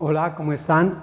Hola, ¿cómo están?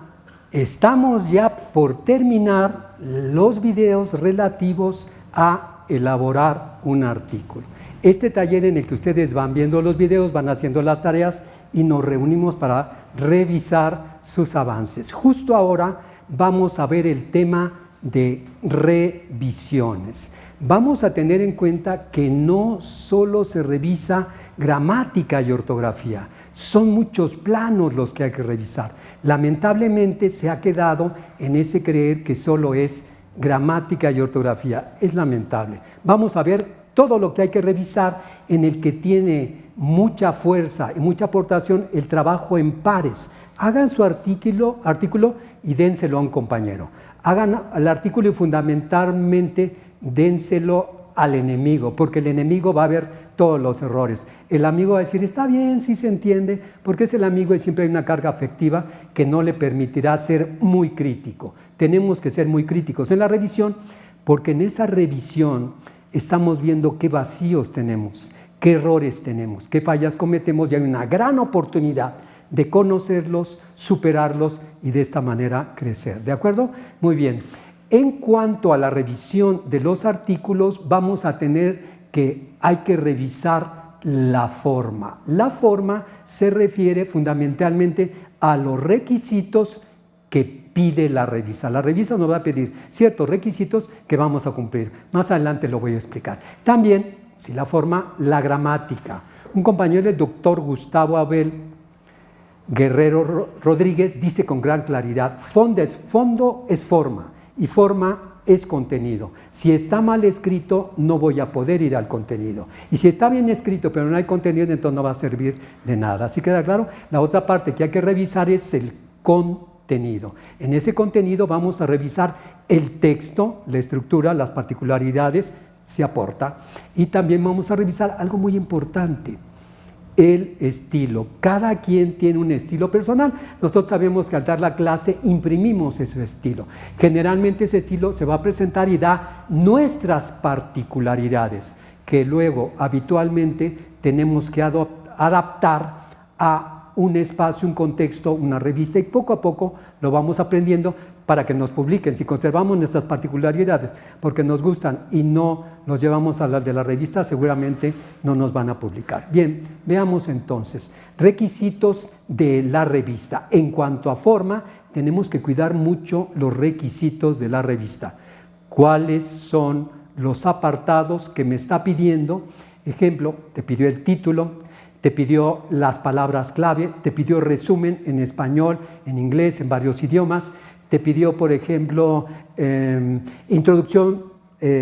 Estamos ya por terminar los videos relativos a elaborar un artículo. Este taller en el que ustedes van viendo los videos, van haciendo las tareas y nos reunimos para revisar sus avances. Justo ahora vamos a ver el tema de revisiones. Vamos a tener en cuenta que no solo se revisa gramática y ortografía, son muchos planos los que hay que revisar. Lamentablemente se ha quedado en ese creer que solo es gramática y ortografía. Es lamentable. Vamos a ver todo lo que hay que revisar, en el que tiene mucha fuerza y mucha aportación el trabajo en pares. Hagan su artículo y dénselo a un compañero. Hagan el artículo y fundamentalmente dénselo al enemigo, porque el enemigo va a ver todos los errores. El amigo va a decir, está bien, sí se entiende, porque es el amigo y siempre hay una carga afectiva que no le permitirá ser muy crítico. Tenemos que ser muy críticos en la revisión, porque en esa revisión estamos viendo qué vacíos tenemos, qué errores tenemos, qué fallas cometemos, y hay una gran oportunidad de conocerlos, superarlos y de esta manera crecer. ¿De acuerdo? Muy bien. En cuanto a la revisión de los artículos, vamos a tener que hay que revisar la forma. La forma se refiere fundamentalmente a los requisitos que pide la revista. La revista nos va a pedir ciertos requisitos que vamos a cumplir. Más adelante lo voy a explicar. También, si la forma, la gramática. Un compañero, el doctor Gustavo Abel Guerrero Rodríguez, dice con gran claridad, fondo es forma y forma es contenido. Si está mal escrito, no voy a poder ir al contenido. Y si está bien escrito, pero no hay contenido, entonces no va a servir de nada. ¿Así queda claro? La otra parte que hay que revisar es el contenido. En ese contenido vamos a revisar el texto, la estructura, las particularidades, se aporta. Y también vamos a revisar algo muy importante, el estilo. Cada quien tiene un estilo personal. Nosotros sabemos que al dar la clase imprimimos ese estilo. Generalmente ese estilo se va a presentar y da nuestras particularidades, que luego habitualmente tenemos que adaptar a un espacio, un contexto, una revista, y poco a poco lo vamos aprendiendo para que nos publiquen. Si conservamos nuestras particularidades porque nos gustan y no nos llevamos a las de la revista, seguramente no nos van a publicar. Bien, veamos entonces requisitos de la revista. En cuanto a forma, tenemos que cuidar mucho los requisitos de la revista. ¿Cuáles son los apartados que me está pidiendo? Ejemplo, te pidió el título, te pidió las palabras clave, te pidió resumen en español, en inglés, en varios idiomas, te pidió, por ejemplo, introducción,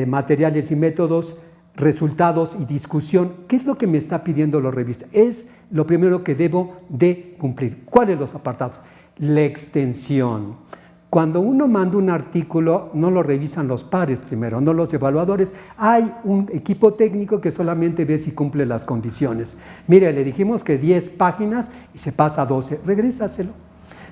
materiales y métodos, resultados y discusión. ¿Qué es lo que me está pidiendo la revista? Es lo primero que debo de cumplir. ¿Cuáles los apartados? La extensión. Cuando uno manda un artículo, no lo revisan los pares primero, no los evaluadores. Hay un equipo técnico que solamente ve si cumple las condiciones. Mire, le dijimos que 10 páginas y se pasa a 12. Regrésaselo.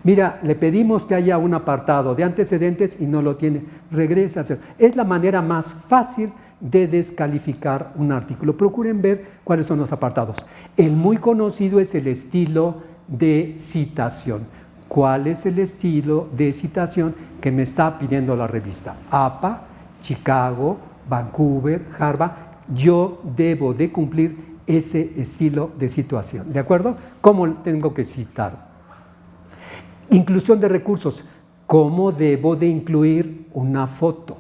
Mira, le pedimos que haya un apartado de antecedentes y no lo tiene. Regrésaselo. Es la manera más fácil de descalificar un artículo. Procuren ver cuáles son los apartados. El muy conocido es el estilo de citación. ¿Cuál es el estilo de citación que me está pidiendo la revista? APA, Chicago, Vancouver, Harvard. Yo debo de cumplir ese estilo de situación. ¿De acuerdo? ¿Cómo tengo que citar? Inclusión de recursos. ¿Cómo debo de incluir una foto?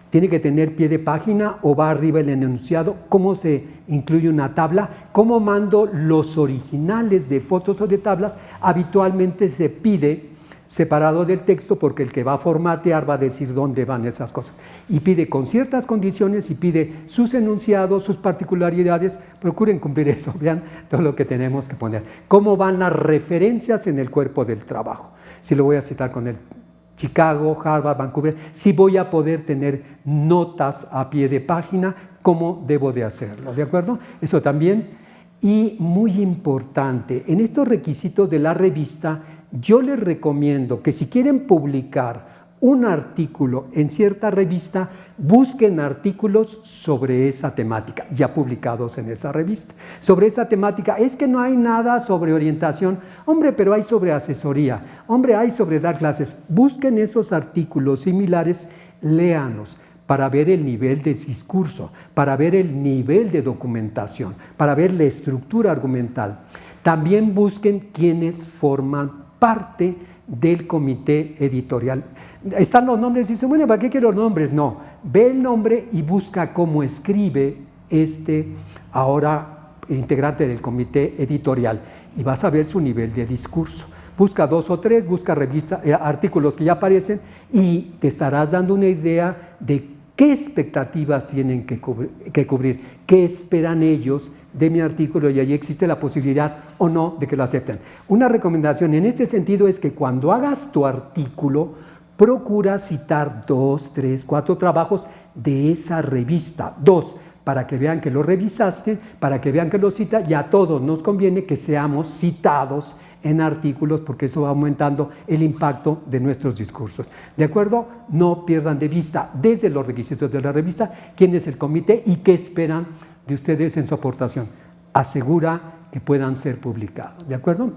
¿Tiene que tener pie de página o va arriba el enunciado? ¿Cómo se incluye una tabla? ¿Cómo mando los originales de fotos o de tablas? Habitualmente se pide separado del texto, porque el que va a formatear va a decir dónde van esas cosas. Y pide con ciertas condiciones y pide sus enunciados, sus particularidades. Procuren cumplir eso, vean todo lo que tenemos que poner. ¿Cómo van las referencias en el cuerpo del trabajo? Si lo voy a citar con el Chicago, Harvard, Vancouver, si voy a poder tener notas a pie de página, ¿cómo debo de hacerlo? ¿De acuerdo? Eso también. Y muy importante, en estos requisitos de la revista, yo les recomiendo que si quieren publicar un artículo en cierta revista, busquen artículos sobre esa temática, ya publicados en esa revista. Sobre esa temática, es que no hay nada sobre orientación, hombre, pero hay sobre asesoría, hombre, hay sobre dar clases. Busquen esos artículos similares, léanlos, para ver el nivel de discurso, para ver el nivel de documentación, para ver la estructura argumental. También busquen quienes forman parte del comité editorial. Están los nombres y dicen, bueno, ¿para qué quiero los nombres? No, ve el nombre y busca cómo escribe ahora integrante del comité editorial y vas a ver su nivel de discurso. Busca 2 o 3, busca artículos que ya aparecen y te estarás dando una idea de qué expectativas tienen que cubrir, qué esperan ellos de mi artículo y allí existe la posibilidad o no de que lo acepten. Una recomendación en este sentido es que cuando hagas tu artículo, procura citar 2, 3, 4 trabajos de esa revista. 2, para que vean que lo revisaste, para que vean que lo cita, y a todos nos conviene que seamos citados en artículos porque eso va aumentando el impacto de nuestros discursos. ¿De acuerdo? No pierdan de vista desde los requisitos de la revista quién es el comité y qué esperan de ustedes en su aportación. Asegura que puedan ser publicados. ¿De acuerdo?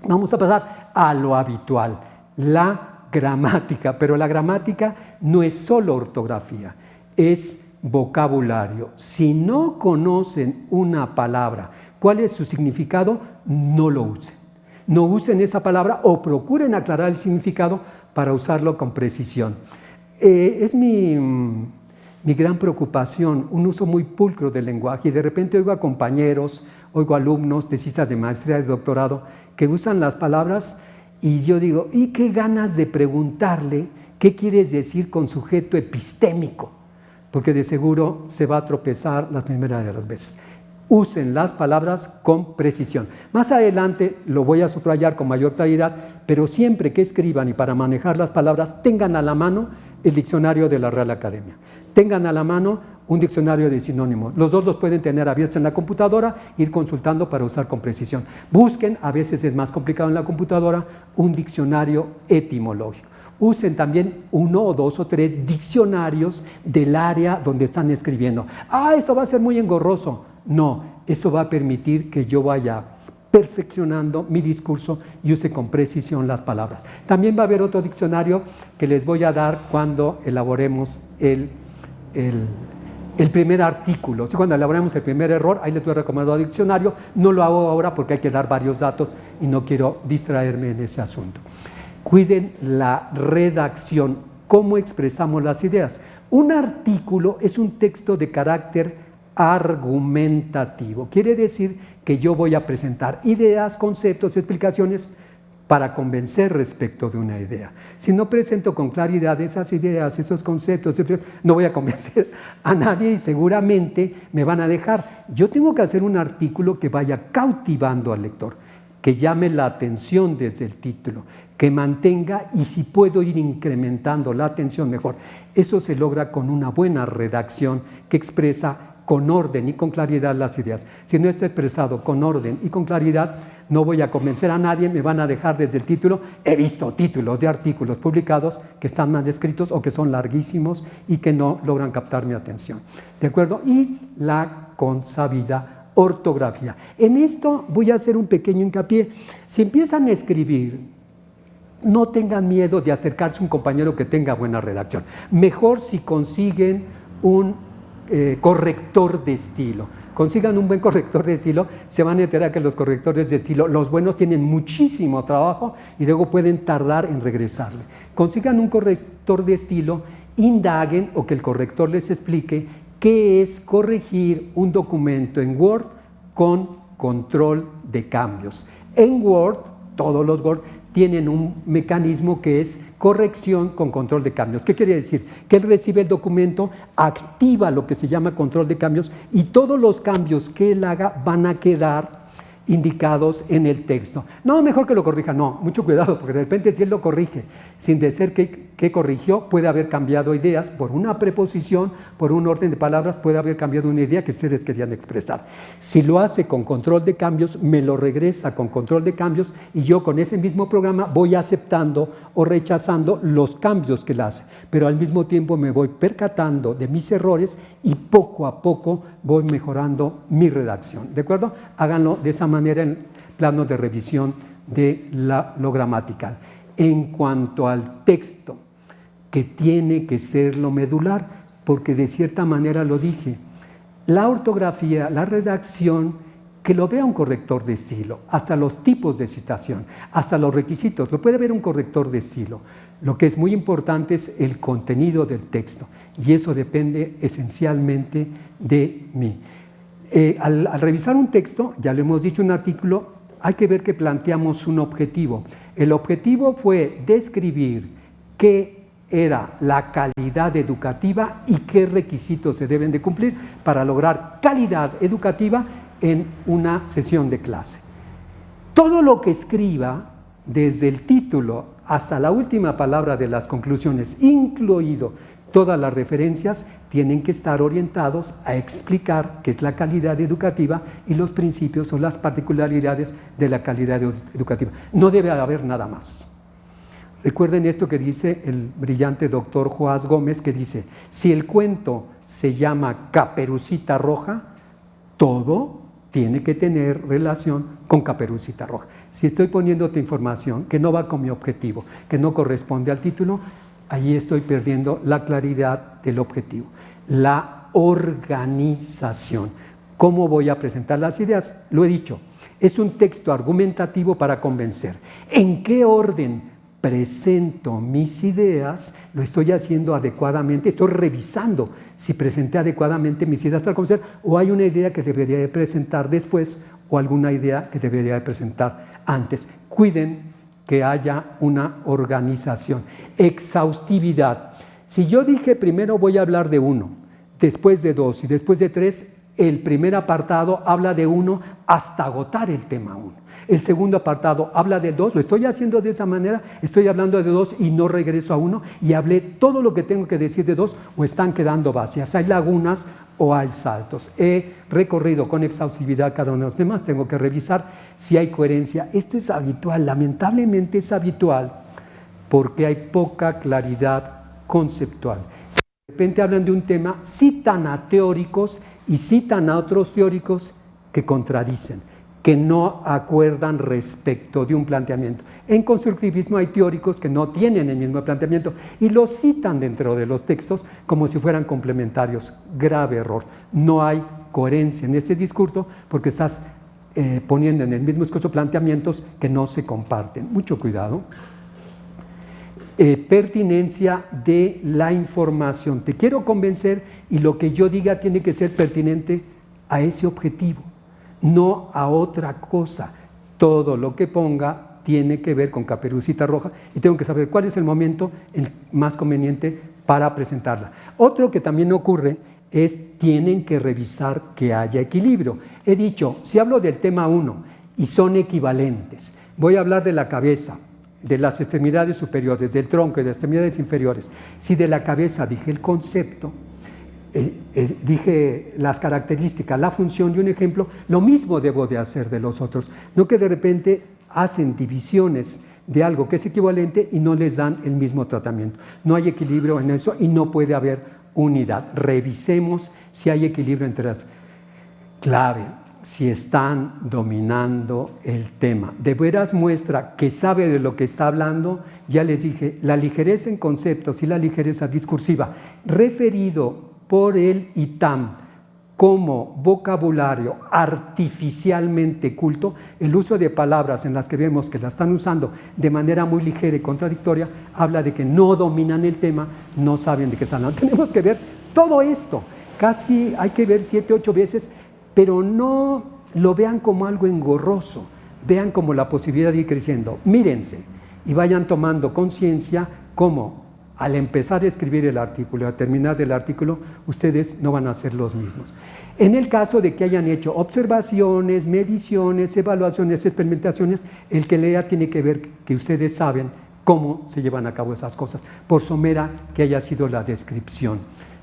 Vamos a pasar a lo habitual, la gramática, pero la gramática no es solo ortografía, es vocabulario. Si no conocen una palabra, ¿cuál es su significado? No lo usen. No usen esa palabra o procuren aclarar el significado para usarlo con precisión. Es mi gran preocupación, un uso muy pulcro del lenguaje, y de repente oigo a compañeros, oigo a alumnos, tesistas de maestría, de doctorado, que usan las palabras y yo digo, ¿y qué ganas de preguntarle qué quieres decir con sujeto epistémico? Porque de seguro se va a tropezar las primeras de las veces. Usen las palabras con precisión. Más adelante lo voy a subrayar con mayor claridad, pero siempre que escriban y para manejar las palabras, tengan a la mano el diccionario de la Real Academia. Tengan a la mano un diccionario de sinónimos. Los dos los pueden tener abiertos en la computadora, ir consultando para usar con precisión. Busquen, a veces es más complicado en la computadora, un diccionario etimológico. Usen también 1 o 2 o 3 diccionarios del área donde están escribiendo. Eso va a ser muy engorroso. No, eso va a permitir que yo vaya perfeccionando mi discurso y use con precisión las palabras. También va a haber otro diccionario que les voy a dar cuando elaboremos el primer artículo. Cuando elaboremos el primer error, ahí les voy a recomendar el diccionario. No lo hago ahora porque hay que dar varios datos y no quiero distraerme en ese asunto. Cuiden la redacción, cómo expresamos las ideas. Un artículo es un texto de carácter argumentativo. Quiere decir que yo voy a presentar ideas, conceptos, explicaciones para convencer respecto de una idea. Si no presento con claridad esas ideas, esos conceptos, no voy a convencer a nadie y seguramente me van a dejar. Yo tengo que hacer un artículo que vaya cautivando al lector, que llame la atención desde el título, que mantenga y si puedo ir incrementando la atención mejor. Eso se logra con una buena redacción que expresa con orden y con claridad las ideas. Si no está expresado con orden y con claridad, no voy a convencer a nadie, me van a dejar desde el título. He visto títulos de artículos publicados que están mal escritos o que son larguísimos y que no logran captar mi atención. ¿De acuerdo? Y la consabida ortografía. En esto voy a hacer un pequeño hincapié. Si empiezan a escribir, no tengan miedo de acercarse a un compañero que tenga buena redacción. Mejor si consiguen un corrector de estilo. Consigan un buen corrector de estilo, se van a enterar que los correctores de estilo, los buenos, tienen muchísimo trabajo y luego pueden tardar en regresarle. Consigan un corrector de estilo, indaguen o que el corrector les explique qué es corregir un documento en Word con control de cambios. En Word, todos los Word tienen un mecanismo que es corrección con control de cambios. ¿Qué quiere decir? Que él recibe el documento, activa lo que se llama control de cambios y todos los cambios que él haga van a quedar indicados en el texto. No, mejor que lo corrija, no, mucho cuidado, porque de repente si él lo corrige sin decir que corrigió, puede haber cambiado ideas por una preposición, por un orden de palabras, puede haber cambiado una idea que ustedes querían expresar. Si lo hace con control de cambios, me lo regresa con control de cambios y yo con ese mismo programa voy aceptando o rechazando los cambios que él hace, pero al mismo tiempo me voy percatando de mis errores y poco a poco voy mejorando mi redacción, ¿de acuerdo? Háganlo de esa manera en plano de revisión de lo gramatical. En cuanto al texto, que tiene que ser lo medular, porque de cierta manera lo dije, la ortografía, la redacción, que lo vea un corrector de estilo, hasta los tipos de citación, hasta los requisitos, lo puede ver un corrector de estilo. Lo que es muy importante es el contenido del texto, y eso depende esencialmente de mí. Al revisar un texto, ya lo hemos dicho en un artículo, hay que ver que planteamos un objetivo. El objetivo fue describir qué era la calidad educativa y qué requisitos se deben de cumplir para lograr calidad educativa en una sesión de clase. Todo lo que escriba, desde el título hasta la última palabra de las conclusiones, incluido todas las referencias, tienen que estar orientados a explicar qué es la calidad educativa y los principios o las particularidades de la calidad educativa. No debe haber nada más. Recuerden esto que dice el brillante doctor Joás Gómez, que dice, si el cuento se llama Caperucita Roja, todo tiene que tener relación con Caperucita Roja. Si estoy poniéndote información que no va con mi objetivo, que no corresponde al título, ahí estoy perdiendo la claridad del objetivo. La organización. ¿Cómo voy a presentar las ideas? Lo he dicho, es un texto argumentativo para convencer. ¿En qué orden presento mis ideas? Lo estoy haciendo adecuadamente, estoy revisando si presenté adecuadamente mis ideas para convencer, o hay una idea que debería de presentar después o alguna idea que debería de presentar antes. Cuiden que haya una organización. Exhaustividad. Si yo dije primero voy a hablar de 1, después de 2 y después de 3, el primer apartado habla de 1 hasta agotar el tema 1. El segundo apartado habla de 2, lo estoy haciendo de esa manera, estoy hablando de 2 y no regreso a 1 y hablé todo lo que tengo que decir de 2 o están quedando vacías, hay lagunas o hay saltos. He recorrido con exhaustividad cada uno de los temas, tengo que revisar si hay coherencia. Esto es habitual, lamentablemente es habitual porque hay poca claridad conceptual. De repente hablan de un tema, citan a teóricos y citan a otros teóricos que contradicen, que no acuerdan respecto de un planteamiento. En constructivismo hay teóricos que no tienen el mismo planteamiento y los citan dentro de los textos como si fueran complementarios. Grave error. No hay coherencia en ese discurso porque estás poniendo en el mismo discurso planteamientos que no se comparten. Mucho cuidado. Pertinencia de la información. Te quiero convencer y lo que yo diga tiene que ser pertinente a ese objetivo, no a otra cosa. Todo lo que ponga tiene que ver con Caperucita Roja y tengo que saber cuál es el momento más conveniente para presentarla. Otro que también ocurre es tienen que revisar que haya equilibrio. He dicho, si hablo del tema 1 y son equivalentes, voy a hablar de la cabeza, de las extremidades superiores, del tronco y de las extremidades inferiores. Si de la cabeza dije el concepto, dije las características, la función y un ejemplo, lo mismo debo de hacer de los otros. No que de repente hacen divisiones de algo que es equivalente y no les dan el mismo tratamiento. No hay equilibrio en eso y no puede haber unidad. Revisemos si hay equilibrio entre las clave. Si están dominando el tema. De veras muestra que sabe de lo que está hablando. Ya les dije, la ligereza en conceptos y la ligereza discursiva, referido por el ITAM como vocabulario artificialmente culto, el uso de palabras en las que vemos que la están usando de manera muy ligera y contradictoria, habla de que no dominan el tema, no saben de qué están hablando. Tenemos que ver todo esto, casi hay que ver 7, 8 veces, pero no lo vean como algo engorroso, vean como la posibilidad de ir creciendo. Mírense y vayan tomando conciencia cómo al empezar a escribir el artículo, a terminar el artículo, ustedes no van a ser los mismos. En el caso de que hayan hecho observaciones, mediciones, evaluaciones, experimentaciones, el que lea tiene que ver que ustedes saben cómo se llevan a cabo esas cosas, por somera que haya sido la descripción,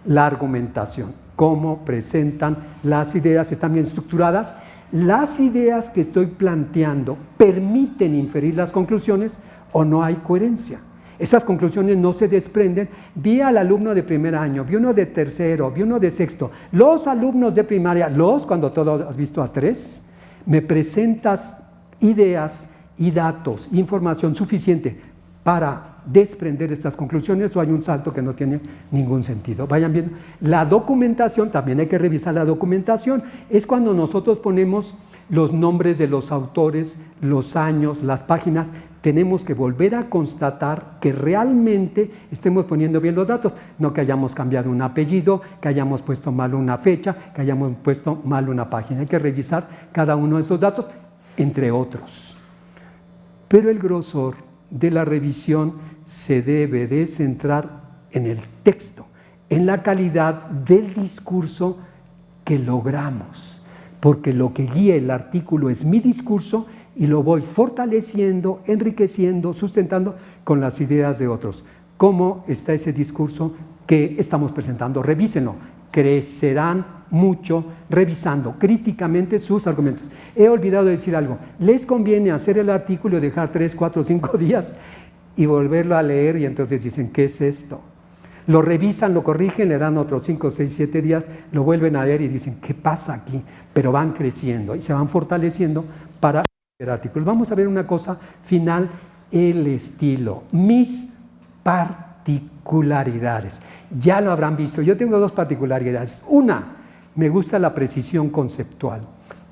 la argumentación, cómo presentan las ideas, están bien estructuradas. Las ideas que estoy planteando permiten inferir las conclusiones o no hay coherencia. Esas conclusiones no se desprenden. Vi al alumno de primer año, vi uno de tercero, vi uno de sexto. Los alumnos de primaria, cuando todo has visto a 3, me presentas ideas y datos, información suficiente para desprender estas conclusiones o hay un salto que no tiene ningún sentido. Vayan viendo. La documentación, también hay que revisar la documentación. Es cuando nosotros ponemos los nombres de los autores, los años, las páginas, tenemos que volver a constatar que realmente estemos poniendo bien los datos, no que hayamos cambiado un apellido, que hayamos puesto mal una fecha, que hayamos puesto mal una página. Hay que revisar cada uno de esos datos, entre otros. Pero el grosor de la revisión se debe de centrar en el texto, en la calidad del discurso que logramos, porque lo que guía el artículo es mi discurso y lo voy fortaleciendo, enriqueciendo, sustentando con las ideas de otros. ¿Cómo está ese discurso que estamos presentando? Revísenlo, crecerán mucho revisando críticamente sus argumentos. He olvidado decir algo, les conviene hacer el artículo y dejar 3, 4, 5 días y volverlo a leer y entonces dicen, ¿qué es esto? Lo revisan, lo corrigen, le dan otros 5, 6, 7 días, lo vuelven a leer y dicen, ¿qué pasa aquí? Pero van creciendo y se van fortaleciendo para el artículo. Vamos a ver una cosa final, el estilo, mis particularidades. Ya lo habrán visto, yo tengo 2 particularidades. Una, me gusta la precisión conceptual.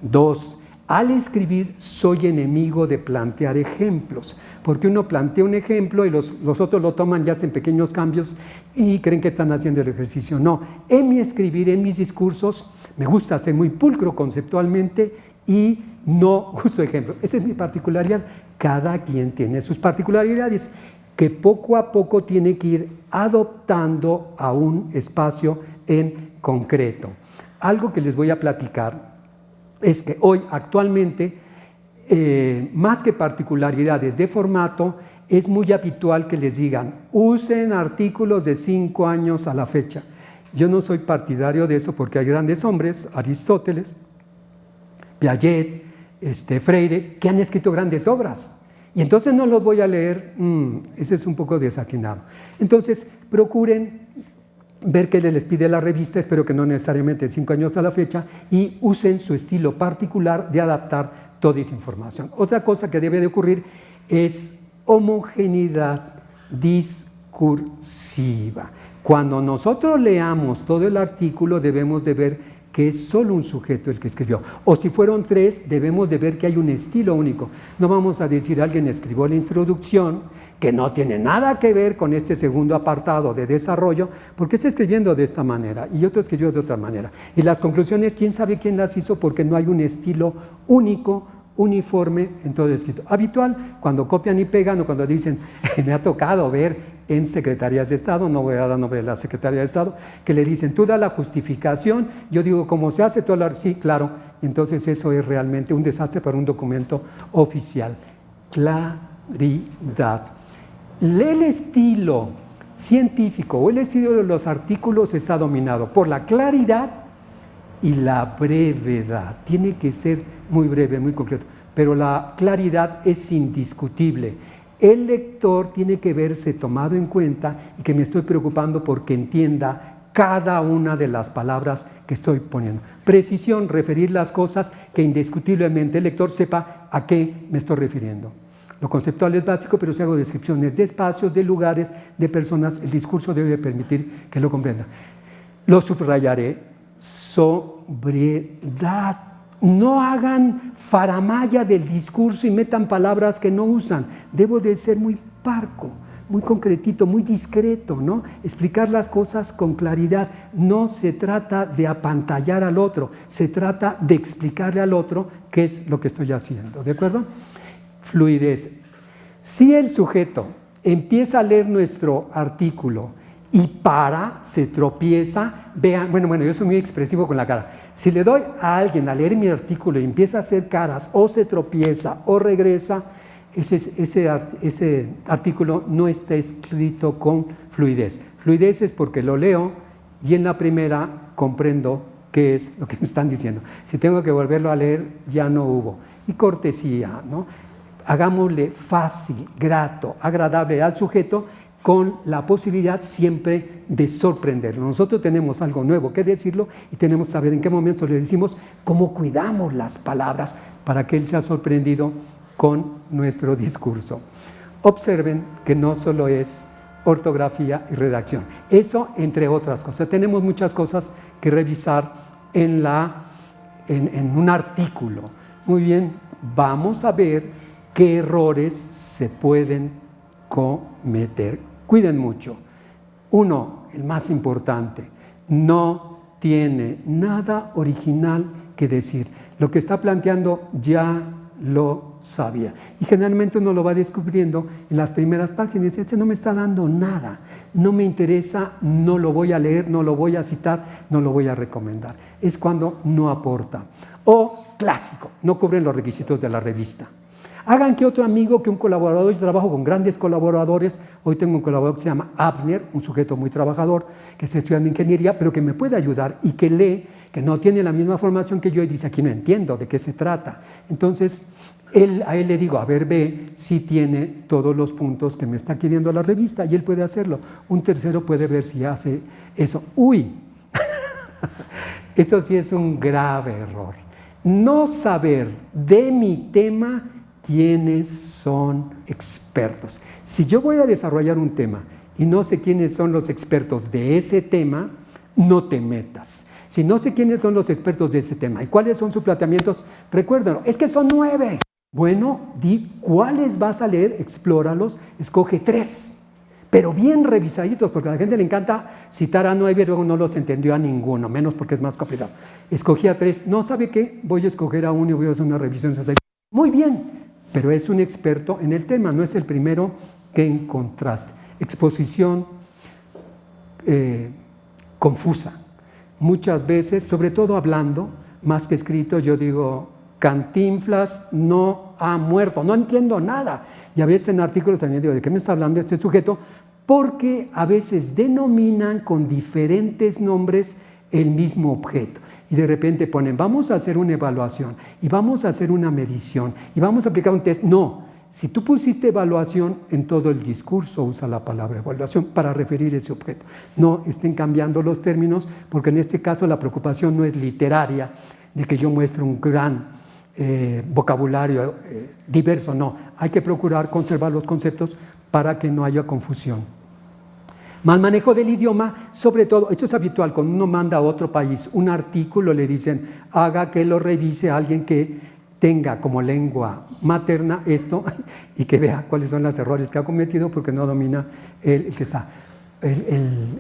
2, al escribir soy enemigo de plantear ejemplos, porque uno plantea un ejemplo y los otros lo toman y hacen pequeños cambios y creen que están haciendo el ejercicio. No, en mi escribir, en mis discursos, me gusta ser muy pulcro conceptualmente y no uso ejemplos. Esa es mi particularidad. Cada quien tiene sus particularidades que poco a poco tiene que ir adoptando a un espacio en concreto. Algo que les voy a platicar es que hoy actualmente, más que particularidades de formato, es muy habitual que les digan, usen artículos de 5 años a la fecha. Yo no soy partidario de eso porque hay grandes hombres, Aristóteles, Piaget, Freire, que han escrito grandes obras. Y entonces no los voy a leer, ese es un poco desatinado. Entonces, procuren ver qué les pide la revista, espero que no necesariamente 5 años a la fecha, y usen su estilo particular de adaptar toda esa información. Otra cosa que debe de ocurrir es homogeneidad discursiva. Cuando nosotros leamos todo el artículo debemos de ver que es solo un sujeto el que escribió. O si fueron 3, debemos de ver que hay un estilo único. No vamos a decir alguien escribió la introducción, que no tiene nada que ver con este segundo apartado de desarrollo, porque está escribiendo de esta manera y otro escribió de otra manera. Y las conclusiones, quién sabe quién las hizo porque no hay un estilo único, uniforme en todo el escrito. Habitual, cuando copian y pegan o cuando dicen, me ha tocado ver en secretarías de Estado, no voy a dar nombre de la Secretaría de Estado, que le dicen, tú da la justificación, yo digo, ¿cómo se hace? Tú sí, claro, entonces eso es realmente un desastre para un documento oficial. Claridad. El estilo científico o el estilo de los artículos está dominado por la claridad y la brevedad. Tiene que ser muy breve, muy concreto, pero la claridad es indiscutible. El lector tiene que verse tomado en cuenta y que me estoy preocupando porque entienda cada una de las palabras que estoy poniendo. Precisión, referir las cosas que indiscutiblemente el lector sepa a qué me estoy refiriendo. Lo conceptual es básico, pero si hago descripciones de espacios, de lugares, de personas, el discurso debe permitir que lo comprenda. Lo subrayaré, sobriedad. No hagan faramalla del discurso y metan palabras que no usan. Debo de ser muy parco, muy concretito, muy discreto, ¿no? Explicar las cosas con claridad. No se trata de apantallar al otro, se trata de explicarle al otro qué es lo que estoy haciendo, ¿de acuerdo? Fluidez. Si el sujeto empieza a leer nuestro artículo y se tropieza, vean, bueno, yo soy muy expresivo con la cara. Si le doy a alguien a leer mi artículo y empieza a hacer caras, o se tropieza, o regresa, ese artículo no está escrito con fluidez. Fluidez es porque lo leo y en la primera comprendo qué es lo que me están diciendo. Si tengo que volverlo a leer, ya no hubo. Y cortesía, ¿no? Hagámosle fácil, grato, agradable al sujeto, con la posibilidad siempre de sorprenderlo. Nosotros tenemos algo nuevo que decirlo y tenemos que saber en qué momento le decimos, cómo cuidamos las palabras para que él sea sorprendido con nuestro discurso. Observen que no solo es ortografía y redacción. Eso entre otras cosas. Tenemos muchas cosas que revisar en un artículo. Muy bien, vamos a ver qué errores se pueden cometer. Cuiden mucho. Uno, el más importante, no tiene nada original que decir. Lo que está planteando ya lo sabía. Y generalmente uno lo va descubriendo en las primeras páginas. Este no me está dando nada, no me interesa, no lo voy a leer, no lo voy a citar, no lo voy a recomendar. Es cuando no aporta. O clásico, no cubren los requisitos de la revista. Hagan que otro amigo, que un colaborador, yo trabajo con grandes colaboradores, hoy tengo un colaborador que se llama Abner, un sujeto muy trabajador, que está estudiando ingeniería, pero que me puede ayudar y que lee, que no tiene la misma formación que yo y dice, aquí no entiendo de qué se trata. Entonces, a él le digo, a ver, ve si tiene todos los puntos que me está queriendo la revista y él puede hacerlo. Un tercero puede ver si hace eso. ¡Uy! Esto sí es un grave error. No saber de mi tema quiénes son expertos. Si yo voy a desarrollar un tema y no sé quiénes son los expertos de ese tema, no te metas. Si no sé quiénes son los expertos de ese tema y cuáles son sus planteamientos, recuérdenlo, es que son 9. Bueno, di cuáles vas a leer, explóralos, escoge 3, pero bien revisaditos, porque a la gente le encanta citar a 9 y luego no los entendió a ninguno, menos porque es más complicado. Escogí a 3, no sabe qué, voy a escoger a 1 y voy a hacer una revisión. Muy bien, pero es un experto en el tema, no es el primero que encontraste. Exposición confusa. Muchas veces, sobre todo hablando, más que escrito, yo digo, Cantinflas no ha muerto, no entiendo nada. Y a veces en artículos también digo, ¿de qué me está hablando este sujeto? Porque a veces denominan con diferentes nombres el mismo objeto. Y de repente ponen, vamos a hacer una evaluación, y vamos a hacer una medición, y vamos a aplicar un test. No, si tú pusiste evaluación, en todo el discurso usa la palabra evaluación para referir ese objeto. No estén cambiando los términos, porque en este caso la preocupación no es literaria, de que yo muestre un gran vocabulario diverso, no. Hay que procurar conservar los conceptos para que no haya confusión. Mal manejo del idioma, sobre todo, esto es habitual, cuando uno manda a otro país un artículo, le dicen, haga que lo revise alguien que tenga como lengua materna esto y que vea cuáles son los errores que ha cometido porque no domina en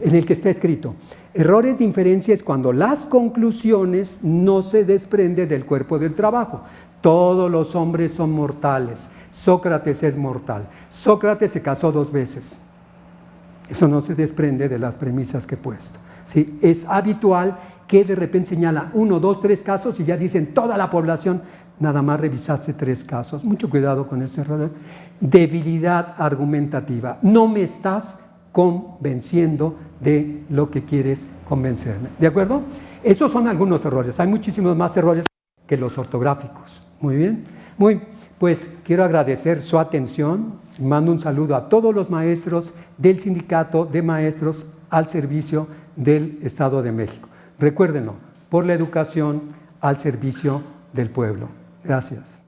el que está escrito. Errores de inferencia es cuando las conclusiones no se desprenden del cuerpo del trabajo. Todos los hombres son mortales. Sócrates es mortal. Sócrates se casó 2 veces. Eso no se desprende de las premisas que he puesto. ¿Sí? Es habitual que de repente señala 1, 2, 3 casos y ya dicen toda la población, nada más revisaste 3 casos. Mucho cuidado con ese error. Debilidad argumentativa. No me estás convenciendo de lo que quieres convencerme. ¿De acuerdo? Esos son algunos errores. Hay muchísimos más errores que los ortográficos. Muy bien. Pues quiero agradecer su atención. Mando un saludo a todos los maestros del Sindicato de Maestros al servicio del Estado de México. Recuérdenlo, por la educación al servicio del pueblo. Gracias.